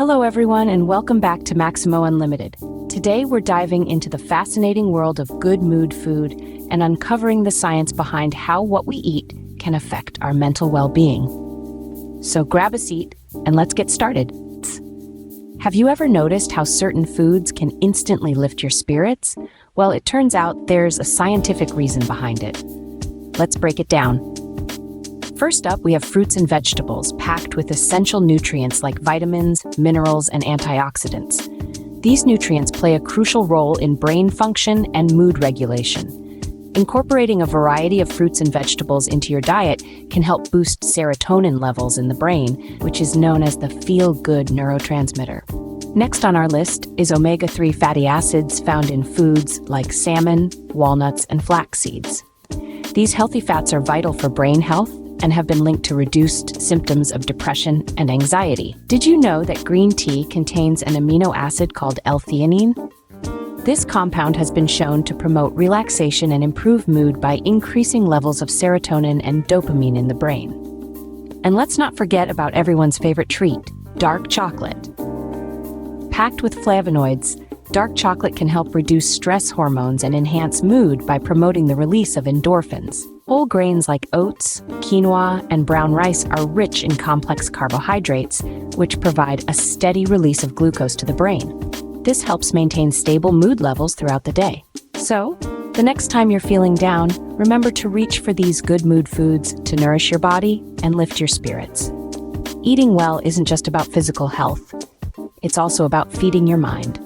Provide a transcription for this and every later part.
Hello everyone and welcome back to Maximo Unlimited. Today we're diving into the fascinating world of good mood food and uncovering the science behind how what we eat can affect our mental well-being. So grab a seat and let's get started. Have you ever noticed how certain foods can instantly lift your spirits? Well, it turns out there's a scientific reason behind it. Let's break it down. First up, we have fruits and vegetables packed with essential nutrients like vitamins, minerals, and antioxidants. These nutrients play a crucial role in brain function and mood regulation. Incorporating a variety of fruits and vegetables into your diet can help boost serotonin levels in the brain, which is known as the feel-good neurotransmitter. Next on our list is omega-3 fatty acids found in foods like salmon, walnuts, and flax seeds. These healthy fats are vital for brain health and have been linked to reduced symptoms of depression and anxiety. Did you know that green tea contains an amino acid called L-theanine? This compound has been shown to promote relaxation and improve mood by increasing levels of serotonin and dopamine in the brain. And let's not forget about everyone's favorite treat, dark chocolate. Packed with flavonoids, dark chocolate can help reduce stress hormones and enhance mood by promoting the release of endorphins. Whole grains like oats, quinoa, and brown rice are rich in complex carbohydrates, which provide a steady release of glucose to the brain. This helps maintain stable mood levels throughout the day. So, the next time you're feeling down, remember to reach for these good mood foods to nourish your body and lift your spirits. Eating well isn't just about physical health. It's also about feeding your mind.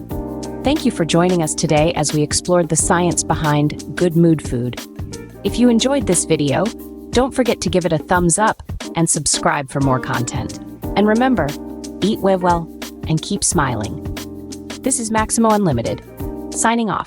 Thank you for joining us today as we explored the science behind good mood food. If you enjoyed this video, don't forget to give it a thumbs up and subscribe for more content. And remember, eat well and keep smiling. This is Maximo Unlimited, signing off.